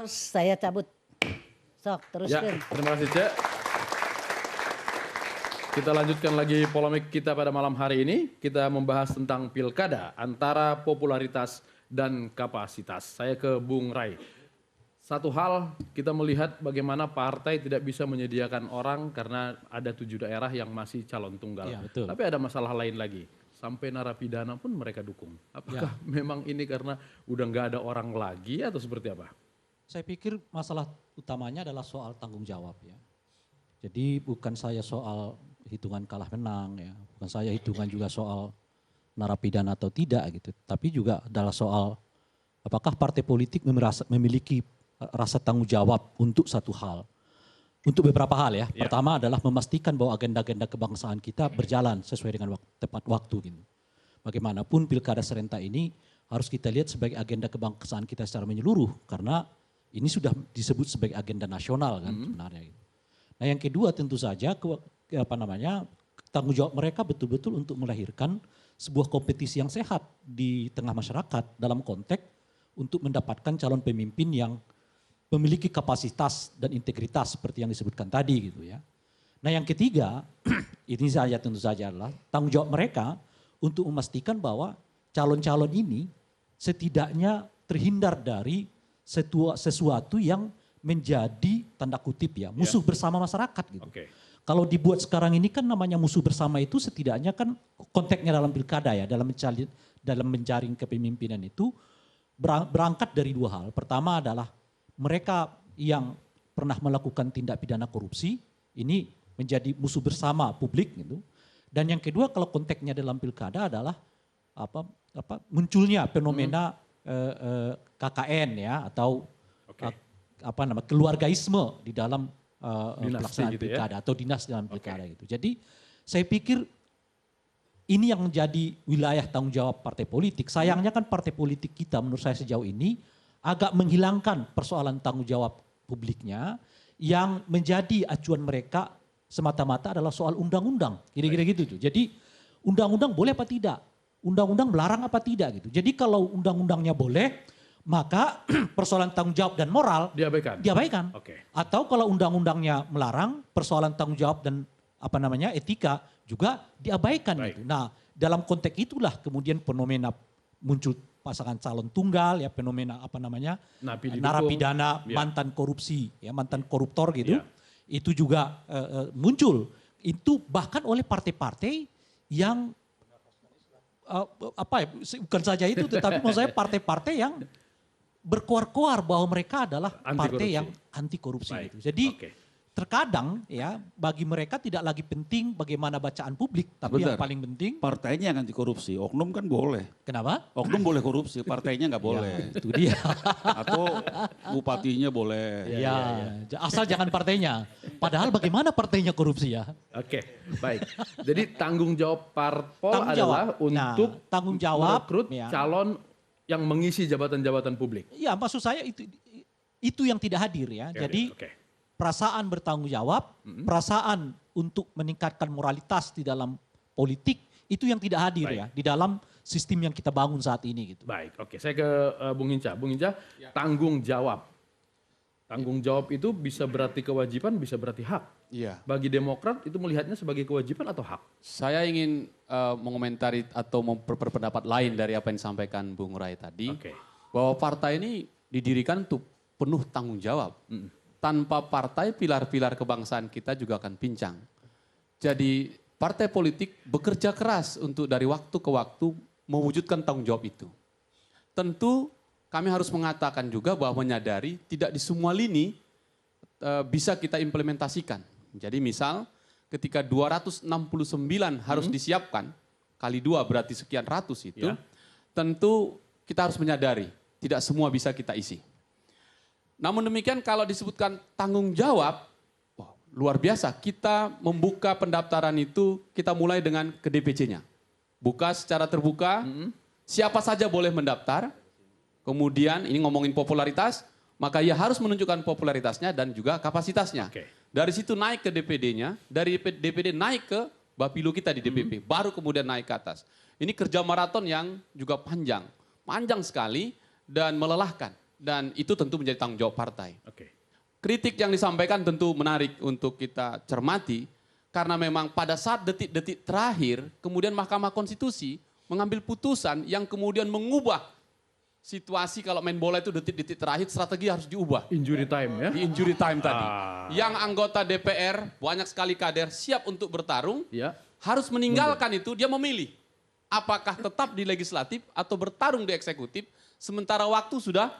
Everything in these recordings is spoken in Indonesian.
saya cabut. Sok, Ya, teruskan. terima kasih Cek. Kita lanjutkan lagi polemik kita pada malam hari ini. Kita membahas tentang pilkada antara popularitas dan kapasitas. Saya ke Bung Rai. Satu hal kita melihat bagaimana partai tidak bisa menyediakan orang karena ada 7 daerah yang masih calon tunggal. Ya, betul. Tapi ada masalah lain lagi. Sampai narapidana pun mereka dukung. Apakah memang ini karena udah nggak ada orang lagi atau seperti apa? Saya pikir masalah utamanya adalah soal tanggung jawab ya. Jadi bukan saya soal hitungan kalah menang ya, bukan saya hitungan juga soal narapidana atau tidak gitu, tapi juga adalah soal apakah partai politik memiliki rasa tanggung jawab untuk satu hal. Untuk beberapa hal ya. Pertama adalah memastikan bahwa agenda-agenda kebangsaan kita berjalan sesuai dengan tepat waktu gitu. Bagaimanapun pilkada serentak ini harus kita lihat sebagai agenda kebangsaan kita secara menyeluruh karena ini sudah disebut sebagai agenda nasional kan sebenarnya. Nah yang kedua tentu saja tanggung jawab mereka betul-betul untuk melahirkan sebuah kompetisi yang sehat di tengah masyarakat dalam konteks untuk mendapatkan calon pemimpin yang memiliki kapasitas dan integritas seperti yang disebutkan tadi gitu ya. Nah yang ketiga ini saja tentu saja adalah tanggung jawab mereka untuk memastikan bahwa calon-calon ini setidaknya terhindar dari sesuatu yang menjadi tanda kutip ya musuh bersama masyarakat gitu. Oke. Kalau dibuat sekarang ini kan namanya musuh bersama itu setidaknya kan konteksnya dalam pilkada ya dalam menjaring kepemimpinan itu berangkat dari dua hal. Pertama adalah mereka yang pernah melakukan tindak pidana korupsi ini menjadi musuh bersama publik gitu. Dan yang kedua kalau konteksnya dalam pilkada adalah munculnya fenomena KKN ya atau keluargaisme di dalam pelaksanaan gitu pilkada atau dinas dalam pilkada gitu. Jadi saya pikir ini yang menjadi wilayah tanggung jawab partai politik. Sayangnya kan partai politik kita menurut saya sejauh ini agak menghilangkan persoalan tanggung jawab publiknya yang menjadi acuan mereka semata-mata adalah soal undang-undang. Kira-kira gitu tuh. Jadi undang-undang boleh apa tidak? Undang-undang melarang apa tidak gitu. Jadi kalau undang-undangnya boleh, maka persoalan tanggung jawab dan moral diabaikan. Oke. Atau kalau undang-undangnya melarang, persoalan tanggung jawab dan etika juga diabaikan gitu. Nah, dalam konteks itulah kemudian fenomena muncul pasangan calon tunggal ya, fenomena narapidana, mantan korupsi ya, mantan koruptor gitu. Itu juga muncul. Itu bahkan oleh partai-partai yang bukan saja itu tetapi maksud saya partai-partai yang berkoar-koar bahwa mereka adalah partai yang anti korupsi gitu. Jadi terkadang ya bagi mereka tidak lagi penting bagaimana bacaan publik, tapi yang paling penting partainya yang anti korupsi. Oknum kan boleh. Kenapa? Oknum boleh korupsi, partainya nggak boleh. Ya, itu dia. Atau bupatinya boleh. Asal jangan partainya. Padahal bagaimana partainya korupsi ya? Oke, baik. Jadi tanggung jawab parpol adalah untuk tanggung jawab merekrut calon yang mengisi jabatan-jabatan publik. Iya, maksud saya itu yang tidak hadir ya. Jadi perasaan bertanggung jawab, perasaan untuk meningkatkan moralitas di dalam politik itu yang tidak hadir ya di dalam sistem yang kita bangun saat ini gitu. Baik, oke. Saya ke Bung Hinca. Bung Hinca, tanggung jawab. Tanggung jawab itu bisa berarti kewajiban, bisa berarti hak. Iya. Bagi Demokrat itu melihatnya sebagai kewajiban atau hak? Saya ingin mengomentari atau berpendapat lain dari apa yang disampaikan Bung Rai tadi. Bahwa partai ini didirikan untuk penuh tanggung jawab. Tanpa partai, pilar-pilar kebangsaan kita juga akan pincang. Jadi partai politik bekerja keras untuk dari waktu ke waktu mewujudkan tanggung jawab itu. Tentu kami harus mengatakan juga bahwa menyadari tidak di semua lini bisa kita implementasikan. Jadi misal ketika 269 harus disiapkan, kali 2 berarti sekian ratus itu, tentu kita harus menyadari tidak semua bisa kita isi. Namun demikian kalau disebutkan tanggung jawab, luar biasa. Kita membuka pendaftaran itu, kita mulai dengan ke DPC-nya. Buka secara terbuka, siapa saja boleh mendaftar. Kemudian ini ngomongin popularitas, maka ia harus menunjukkan popularitasnya dan juga kapasitasnya. Dari situ naik ke DPD-nya, dari DPD naik ke Bapilu kita di DPP, baru kemudian naik ke atas. Ini kerja maraton yang juga panjang sekali dan melelahkan. dan itu tentu menjadi tanggung jawab partai. Oke. Kritik yang disampaikan tentu menarik untuk kita cermati, karena memang pada saat detik-detik terakhir, kemudian Mahkamah Konstitusi mengambil putusan yang kemudian mengubah situasi kalau main bola itu detik-detik terakhir, strategi harus diubah. Injury time ya. Di injury time tadi. Ah. Yang anggota DPR, banyak sekali kader siap untuk bertarung, Ya. harus meninggalkan itu, dia memilih. Apakah tetap di legislatif atau bertarung di eksekutif, sementara waktu sudah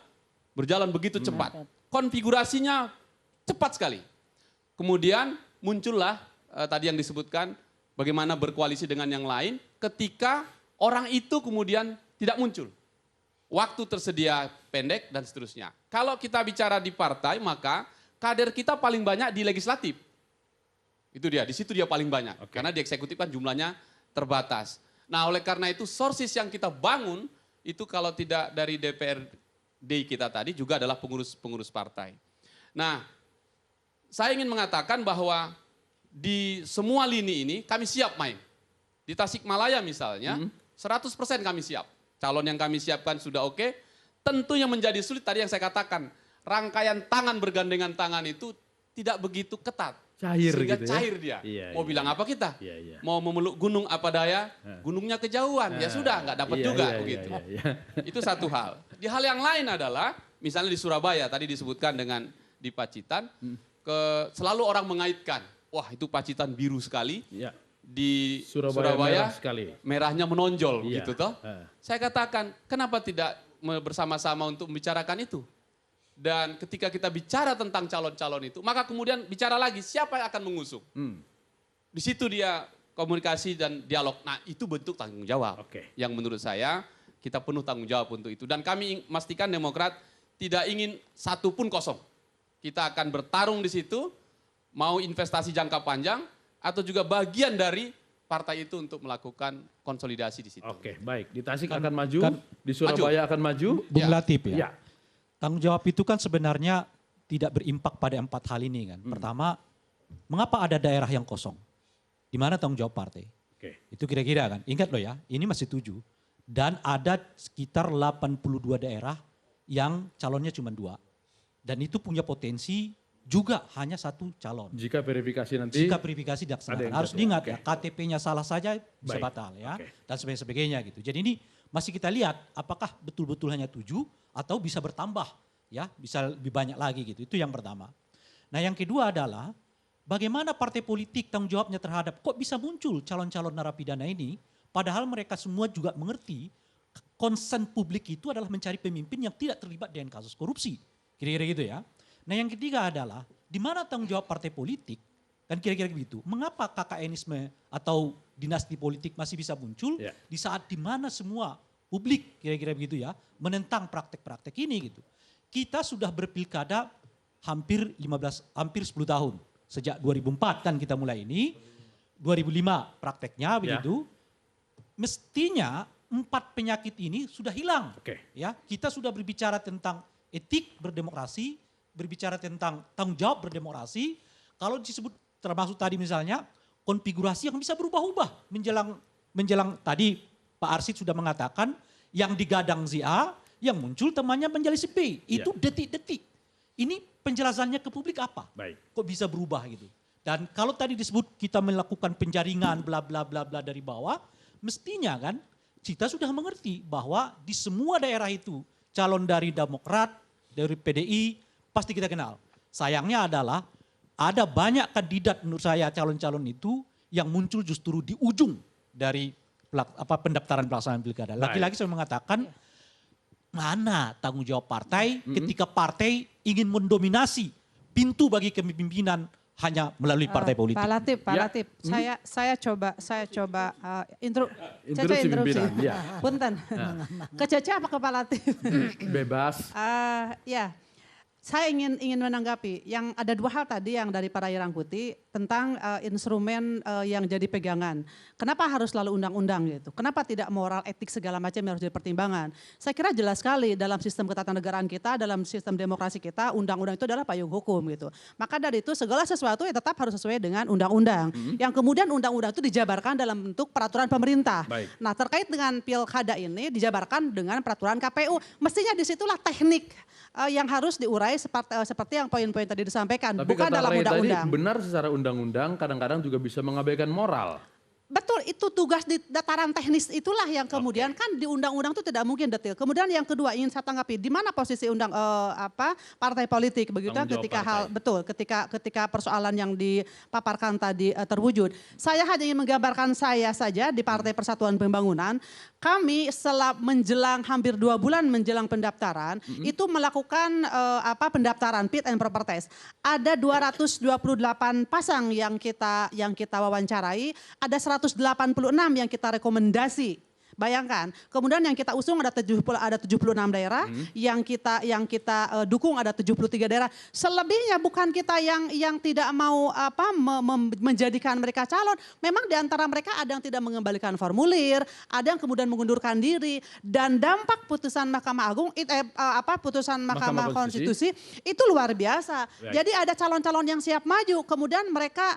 berjalan begitu cepat. Konfigurasinya cepat sekali. Kemudian muncullah tadi yang disebutkan bagaimana berkoalisi dengan yang lain ketika orang itu kemudian tidak muncul. Waktu tersedia pendek dan seterusnya. Kalau kita bicara di partai, maka kader kita paling banyak di legislatif. Itu dia, di situ dia paling banyak. Karena di eksekutif kan jumlahnya terbatas. Nah, oleh karena itu sources yang kita bangun itu kalau tidak dari DPRD kita tadi juga adalah pengurus-pengurus partai. Nah, saya ingin mengatakan bahwa di semua lini ini kami siap main. Di Tasikmalaya misalnya, 100% kami siap. Calon yang kami siapkan sudah oke. Tentu yang menjadi sulit tadi yang saya katakan, rangkaian tangan bergandengan tangan itu tidak begitu ketat. Cair sehingga gitu ya? cair dia. Iya, Mau iya. bilang apa kita? Iya, iya. Mau memeluk gunung apa daya, gunungnya kejauhan. Ya sudah, nggak dapat Iya, juga iya, begitu. iya, iya. Itu satu hal. Di hal yang lain adalah, misalnya di Surabaya, tadi disebutkan dengan di Pacitan, selalu orang mengaitkan, wah itu Pacitan biru sekali, Iya. di Surabaya Surabaya, merah sekali. merahnya menonjol Iya. gitu toh. Saya katakan, kenapa tidak bersama-sama untuk membicarakan itu? Dan ketika kita bicara tentang calon-calon itu, maka kemudian bicara lagi siapa yang akan mengusung. Di situ dia komunikasi dan dialog. Nah, itu bentuk tanggung jawab. Oke. Yang menurut saya kita penuh tanggung jawab untuk itu. Dan kami memastikan Demokrat tidak ingin satu pun kosong. Kita akan bertarung di situ, mau investasi jangka panjang atau juga bagian dari partai itu untuk melakukan konsolidasi di situ. Oke, baik. Di Tasik akan maju, di Surabaya akan maju. Bung Latif ya. Ya. Tanggung jawab itu kan sebenarnya tidak berimpak pada 4 hal ini kan. Pertama, mengapa ada daerah yang kosong? Di mana tanggung jawab partai? Oke. Itu kira-kira kan. Ingat loh ya, ini masih 7. Dan ada sekitar 82 daerah yang calonnya cuma 2. Dan itu punya potensi juga hanya 1 calon. Jika verifikasi nanti. Jika verifikasi Ada dilaksanakan. yang Harus jatuh. diingat Oke. ya, KTP-nya salah saja bisa Baik. batal ya. Oke. Dan sebagainya gitu. Jadi ini masih kita lihat apakah betul-betul hanya 7 atau bisa bertambah ya, bisa lebih banyak lagi gitu. Itu yang pertama. Nah yang kedua adalah bagaimana partai politik tanggung jawabnya terhadap kok bisa muncul calon-calon narapidana ini padahal mereka semua juga mengerti concern publik itu adalah mencari pemimpin yang tidak terlibat dengan kasus korupsi. Kira-kira gitu ya. Nah yang ketiga adalah di mana tanggung jawab partai politik, kan kira-kira begitu. Mengapa KKNisme atau dinasti politik masih bisa muncul di saat di mana semua publik kira-kira begitu ya menentang praktek-praktek ini gitu. Kita sudah berpilkada hampir 10 tahun. Sejak 2004 kan kita mulai ini, 2005 prakteknya begitu. Mestinya 4 penyakit ini sudah hilang. Oke. Ya, kita sudah berbicara tentang etik berdemokrasi, berbicara tentang tanggung jawab berdemokrasi. Kalau disebut termasuk tadi misalnya konfigurasi yang bisa berubah-ubah menjelang tadi Pak Arsid sudah mengatakan yang digadang si A, yang muncul temannya menjadi si B. Itu detik-detik. Ini penjelasannya ke publik apa? Baik. Kok bisa berubah gitu. Dan kalau tadi disebut kita melakukan penjaringan bla bla bla bla dari bawah, mestinya kan kita sudah mengerti bahwa di semua daerah itu calon dari Demokrat, dari PDI pasti kita kenal. Sayangnya adalah ada banyak kandidat menurut saya calon-calon itu yang muncul justru di ujung dari pendaftaran pelaksanaan pilkada. Lagi-lagi saya mengatakan mana tanggung jawab partai ketika partai ingin mendominasi pintu bagi kepemimpinan hanya melalui partai politik. Pak Latif, Pak Ya. Latif, saya coba Interupsi pimpinan, ya. Punten. Ke Cece apa ke Pak Latif? Bebas. Ya, saya ingin menanggapi yang ada 2 hal tadi yang dari para Irang Putih. tentang instrumen yang jadi pegangan. Kenapa harus selalu undang-undang gitu? Kenapa tidak moral, etik segala macam yang harus jadi pertimbangan? Saya kira jelas sekali dalam sistem ketatanegaraan kita, dalam sistem demokrasi kita, undang-undang itu adalah payung hukum gitu. Maka dari itu segala sesuatu ya tetap harus sesuai dengan undang-undang. Yang kemudian undang-undang itu dijabarkan dalam bentuk peraturan pemerintah. Baik. Nah terkait dengan pilkada ini dijabarkan dengan peraturan KPU. Mestinya disitulah teknik yang harus diurai seperti yang poin-poin tadi disampaikan. Tapi Bukan kata dalam Ray tadi undang-undang. benar secara undang-undang kadang-kadang juga bisa mengabaikan moral. Betul, itu tugas di dataran teknis itulah yang kemudian kan di undang-undang itu tidak mungkin detail. Kemudian yang kedua ingin saya tanggapi, di mana posisi partai politik begitu Tanggung jawab ketika partai. ketika persoalan yang dipaparkan tadi terwujud. Saya hanya ingin menggambarkan saya saja di Partai Persatuan Pembangunan, kami setelah menjelang hampir 2 bulan menjelang pendaftaran itu melakukan pendaftaran fit and proper test. Ada 228 pasang yang kita wawancarai, ada 186 yang kita rekomendasi. Bayangkan, kemudian yang kita usung ada 76 daerah, yang kita dukung ada 73 daerah. Selebihnya bukan kita yang tidak mau menjadikan mereka calon. Memang di antara mereka ada yang tidak mengembalikan formulir, ada yang kemudian mengundurkan diri, dan dampak putusan Mahkamah Agung putusan Mahkamah Konstitusi itu luar biasa. Baik. Jadi ada calon-calon yang siap maju, kemudian mereka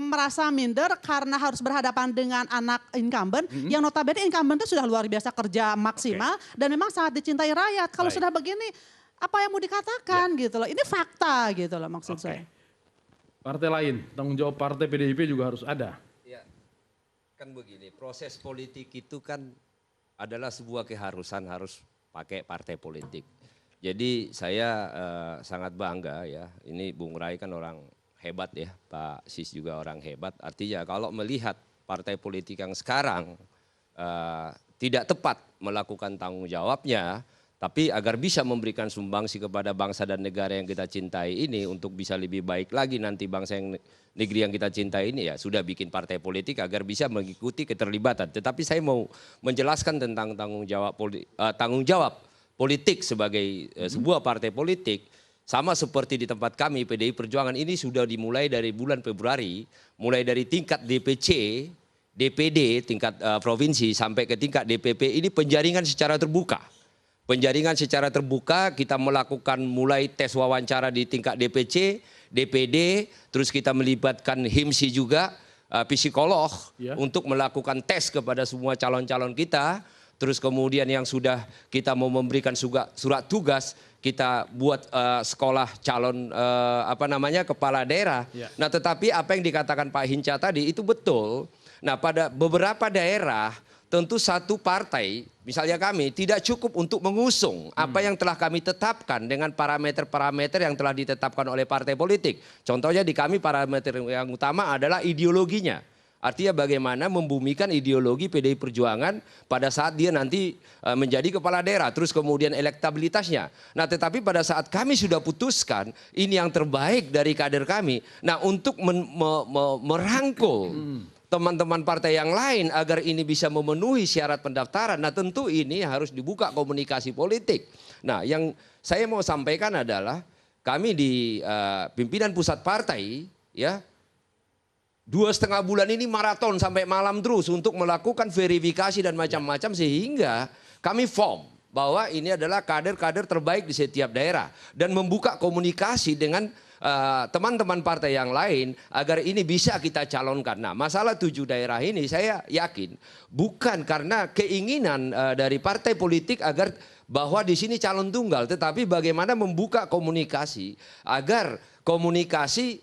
merasa minder karena harus berhadapan dengan anak incumbent yang notabene incumbent itu sudah luar biasa kerja maksimal dan memang sangat dicintai rakyat. Kalau Baik. sudah begini apa yang mau dikatakan gitu loh. Ini fakta gitu loh maksud Oke. saya. Partai lain, tanggung jawab partai PDIP juga harus ada. Ya, kan begini, proses politik itu kan adalah sebuah keharusan harus pakai partai politik. Jadi saya sangat bangga ya, ini Bung Rai kan orang hebat ya, Pak Sis juga orang hebat. Artinya kalau melihat partai politik yang sekarang tidak tepat melakukan tanggung jawabnya, tapi agar bisa memberikan sumbangsi kepada bangsa dan negara yang kita cintai ini untuk bisa lebih baik lagi nanti bangsa yang negeri yang kita cintai ini ya sudah bikin partai politik agar bisa mengikuti keterlibatan. Tetapi saya mau menjelaskan tentang tanggung jawab politik sebagai sebuah partai politik. Sama seperti di tempat kami PDI Perjuangan ini sudah dimulai dari bulan Februari, mulai dari tingkat DPC, DPD, tingkat provinsi sampai ke tingkat DPP ini penjaringan secara terbuka. Penjaringan secara terbuka kita melakukan mulai tes wawancara di tingkat DPC, DPD, terus kita melibatkan HIMSI juga, psikolog untuk melakukan tes kepada semua calon-calon kita. Terus kemudian yang sudah kita mau memberikan surat tugas, kita buat sekolah calon kepala daerah. Ya. Nah tetapi apa yang dikatakan Pak Hinca tadi itu betul. Nah pada beberapa daerah tentu satu partai, misalnya kami tidak cukup untuk mengusung apa yang telah kami tetapkan dengan parameter-parameter yang telah ditetapkan oleh partai politik. Contohnya di kami parameter yang utama adalah ideologinya. Artinya bagaimana membumikan ideologi PDI Perjuangan pada saat dia nanti menjadi kepala daerah. Terus kemudian elektabilitasnya. Nah tetapi pada saat kami sudah putuskan ini yang terbaik dari kader kami. Nah untuk merangkul teman-teman partai yang lain agar ini bisa memenuhi syarat pendaftaran. Nah tentu ini harus dibuka komunikasi politik. Nah yang saya mau sampaikan adalah kami di pimpinan pusat partai ya, 2,5 bulan ini maraton sampai malam terus untuk melakukan verifikasi dan macam-macam sehingga kami form bahwa ini adalah kader-kader terbaik di setiap daerah dan membuka komunikasi dengan teman-teman partai yang lain agar ini bisa kita calonkan. Nah masalah 7 daerah ini saya yakin bukan karena keinginan dari partai politik agar bahwa di sini calon tunggal, tetapi bagaimana membuka komunikasi agar komunikasi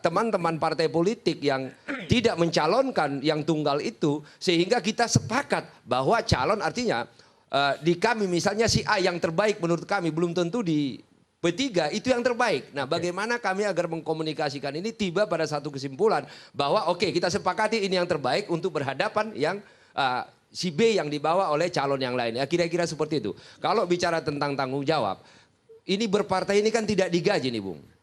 teman-teman partai politik yang tidak mencalonkan yang tunggal itu sehingga kita sepakat bahwa calon artinya di kami misalnya si A yang terbaik menurut kami belum tentu di P3 itu yang terbaik. Nah bagaimana kami agar mengkomunikasikan ini tiba pada satu kesimpulan bahwa oke, kita sepakati ini yang terbaik untuk berhadapan yang si B yang dibawa oleh calon yang lain. Ya kira-kira seperti itu. Kalau bicara tentang tanggung jawab, ini berpartai ini kan tidak digaji nih Bung.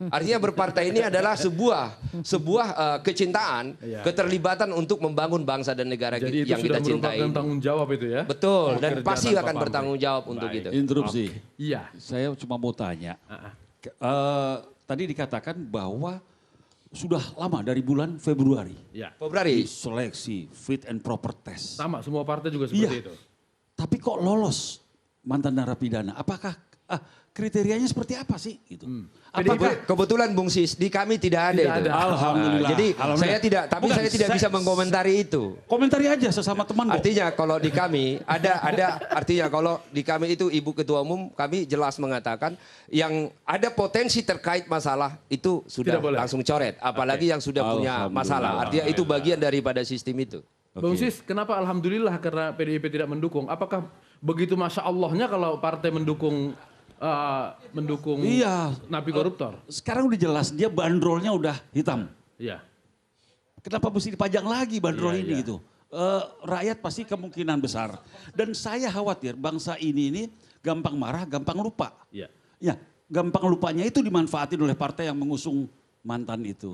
Artinya berpartai ini adalah sebuah kecintaan, keterlibatan untuk membangun bangsa dan negara Jadi itu yang sudah kita cintai. merupakan tanggung jawab itu ya? Betul, dan Kerja pasti tanpa akan pamrih. bertanggung jawab untuk Baik. itu. Interupsi. Iya. Saya cuma mau tanya. tadi dikatakan bahwa sudah lama dari bulan Februari. Ya. Februari. Seleksi, fit and proper test. Sama, semua partai juga seperti Iya. itu. Tapi kok lolos mantan narapidana? Apakah kriterianya seperti apa sih? Gitu. Apakah Kebetulan Bung Sis, di kami tidak ada Tidak itu. ada. Alhamdulillah. Jadi Alhamdulillah. saya tidak, tapi Bukan, saya tidak bisa mengomentari itu. komentari aja sesama teman. Bo. Artinya kalau di kami artinya kalau di kami itu Ibu Ketua Umum kami jelas mengatakan yang ada potensi terkait masalah itu sudah Tidak boleh. langsung coret. Apalagi yang sudah punya masalah. Artinya itu bagian daripada sistem itu. Bung Sis, kenapa alhamdulillah karena PDIP tidak mendukung? Apakah begitu masya Allahnya kalau partai mendukung Iya. napi koruptor? Sekarang udah jelas dia bandrolnya udah hitam. Iya. Kenapa mesti dipajang lagi bandrol Iya, ini iya. gitu? Rakyat pasti kemungkinan besar. Dan saya khawatir bangsa ini gampang marah, gampang lupa. Iya. Ya, gampang lupanya itu dimanfaatin oleh partai yang mengusung mantan itu.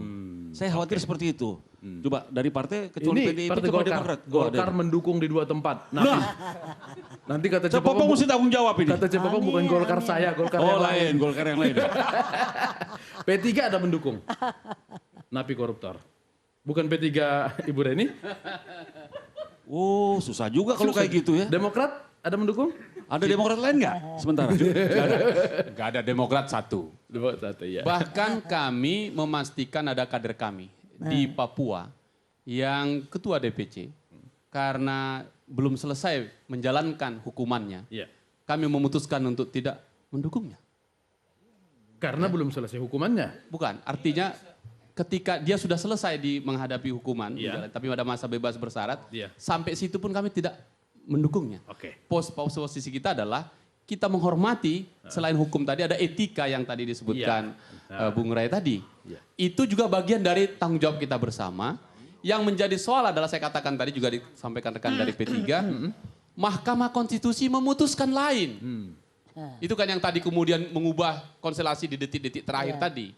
Saya khawatir seperti itu. Coba dari partai kecuali Ini PDIP, Partai coba Golkar. Demokrat. Golkar mendukung di 2 tempat. Nanti kata Cepopong Cepopong, mesti tanggung jawab ini. kata Cepopong bukan Golkar saya, Golkar Oh yang lain. lain, Golkar yang lain. P3 ada mendukung napi koruptor. Bukan P3 Ibu Reni. Oh susah juga kalau kayak gitu ya. Demokrat ada mendukung? Ada Demokrat lain nggak? Sementara. Gak ada Demokrat satu. Demokrat satu ya. Bahkan kami memastikan ada kader kami di Papua yang ketua DPC karena belum selesai menjalankan hukumannya. Iya. Kami memutuskan untuk tidak mendukungnya. Karena belum selesai hukumannya. Bukan, artinya ketika dia sudah selesai di menghadapi hukuman, Iya. tapi pada masa bebas bersyarat, Iya. sampai situ pun kami tidak mendukungnya. Oke. Posisi kita adalah kita menghormati selain hukum tadi ada etika yang tadi disebutkan Bung Ray tadi. Iya. Itu juga bagian dari tanggung jawab kita bersama. Yang menjadi soal adalah saya katakan tadi juga disampaikan rekan dari P3, Mahkamah Konstitusi memutuskan lain. Itu kan yang tadi kemudian mengubah konstelasi di detik-detik terakhir tadi.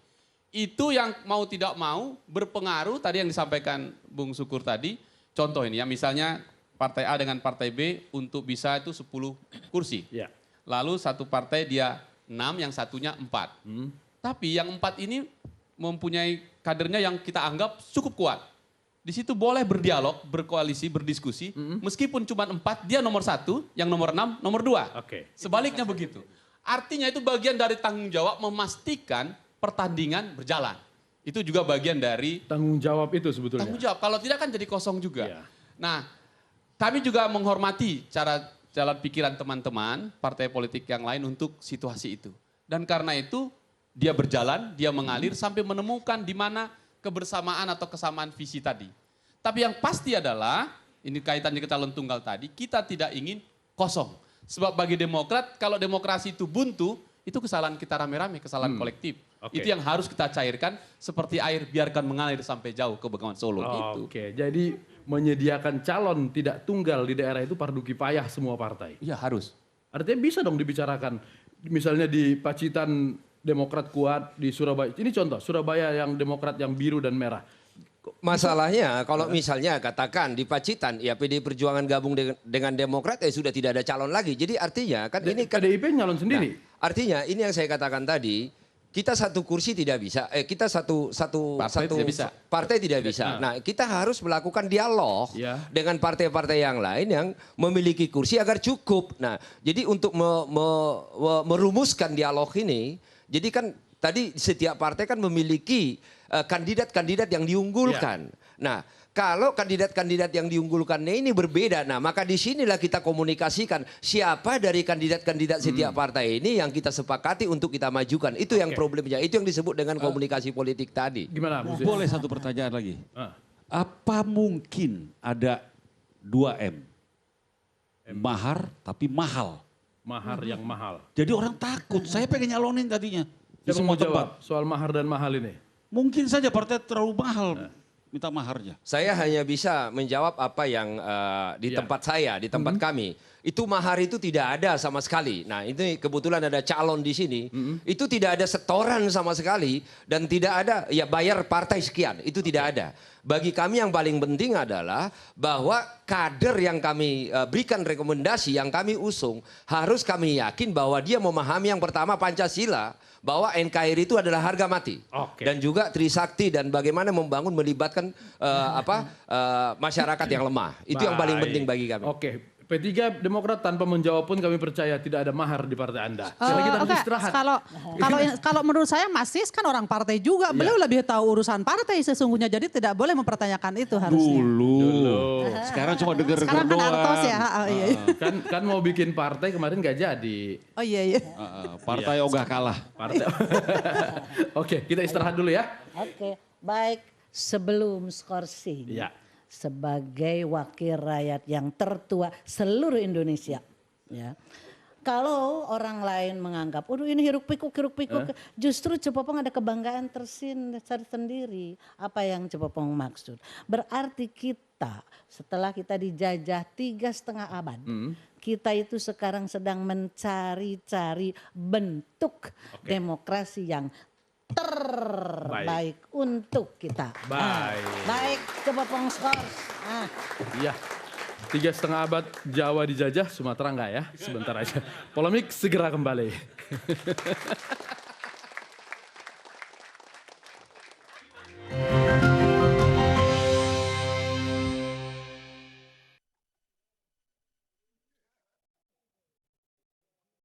Itu yang mau tidak mau berpengaruh tadi yang disampaikan Bung Sukur tadi. Contoh ini ya misalnya Partai A dengan Partai B untuk bisa itu 10 kursi. Ya. Lalu satu partai dia 6, yang satunya 4. Tapi yang 4 ini mempunyai kadernya yang kita anggap cukup kuat. Di situ boleh berdialog, berkoalisi, berdiskusi. Meskipun cuma 4, dia nomor 1, yang nomor 6, nomor 2. Oke. Sebaliknya begitu. Artinya itu bagian dari tanggung jawab memastikan pertandingan berjalan. Itu juga bagian dari Tanggung jawab itu sebetulnya. tanggung jawab. Kalau tidak kan jadi kosong juga. Iya. Nah, kami juga menghormati cara jalan pikiran teman-teman partai politik yang lain untuk situasi itu. Dan karena itu dia berjalan, dia mengalir sampai menemukan di mana kebersamaan atau kesamaan visi tadi. Tapi yang pasti adalah, ini kaitannya ke calon tunggal tadi, kita tidak ingin kosong. Sebab bagi Demokrat, kalau demokrasi itu buntu, itu kesalahan kita rame-rame, kesalahan kolektif. Oke. Itu yang harus kita cairkan seperti air, biarkan mengalir sampai jauh ke Bengawan Solo. Itu. Oke, jadi menyediakan calon tidak tunggal di daerah itu fardu kifayah semua partai. Iya harus. Artinya bisa dong dibicarakan. Misalnya di Pacitan Demokrat kuat, di Surabaya. Ini contoh, Surabaya yang Demokrat yang biru dan merah. Masalahnya kalau misalnya katakan di Pacitan ya PD Perjuangan gabung dengan Demokrat sudah tidak ada calon lagi. Jadi artinya kan ini kan PDIP nyalon sendiri. artinya ini yang saya katakan tadi, kita satu kursi tidak bisa, kita satu Partai tidak bisa. partai tidak bisa. Nah, kita harus melakukan dialog Ya. dengan partai-partai yang lain yang memiliki kursi agar cukup. Nah, jadi untuk merumuskan dialog ini, jadi kan tadi setiap partai kan memiliki kandidat-kandidat yang diunggulkan. Nah, kalau kandidat-kandidat yang diunggulkannya ini berbeda, nah maka disinilah kita komunikasikan siapa dari kandidat-kandidat setiap partai ini yang kita sepakati untuk kita majukan. Itu yang problemnya, itu yang disebut dengan komunikasi politik tadi. Gimana Bu Sis? Boleh satu pertanyaan lagi. Ah. Apa mungkin ada 2M? Mahar tapi mahal. Mahar yang mahal. Jadi orang takut. Saya pengen nyalonin tadinya. Di Siapa mau semua tempat. jawab soal mahar dan mahal ini? Mungkin saja partai terlalu mahal minta maharnya. Saya hanya bisa menjawab apa yang di tempat saya, di tempat kami. Itu mahar itu tidak ada sama sekali. Nah ini kebetulan ada calon di sini. Itu tidak ada setoran sama sekali. Dan tidak ada ya bayar partai sekian. Itu tidak ada. Bagi kami yang paling penting adalah bahwa kader yang kami berikan rekomendasi, yang kami usung, harus kami yakin bahwa dia memahami yang pertama Pancasila, bahwa NKRI itu adalah harga mati. Oke. Dan juga Trisakti dan bagaimana membangun melibatkan masyarakat yang lemah. Itu yang paling Baik. penting bagi kami. Oke, P3 Demokrat tanpa menjawab pun kami percaya tidak ada mahar di partai Anda. Sekarang kita harus Oke, istirahat. kalau menurut saya Mas Sis kan orang partai juga, beliau lebih tahu urusan partai sesungguhnya, jadi tidak boleh mempertanyakan itu harusnya. Dulu. Sekarang cuma denger-denger Sekarang kan doang. Artos ya. Iya. Kan mau bikin partai kemarin nggak jadi. Oh iya. Partai ogah kalah. Partai. Oke, kita istirahat dulu ya. Oke, baik sebelum skorsing. Iya. Sebagai wakil rakyat yang tertua seluruh Indonesia, ya. Kalau orang lain menganggap, "Waduh ini hiruk pikuk, justru Cepopong ada kebanggaan tersendiri. Apa yang Cepopong maksud? Berarti kita setelah kita dijajah 3,5 abad, kita itu sekarang sedang mencari-cari bentuk demokrasi yang terbaik untuk kita. Baik. Baik, Cepopong skors. Iya. 3,5 abad Jawa dijajah, Sumatera enggak ya? Sebentar aja. Polemik segera kembali.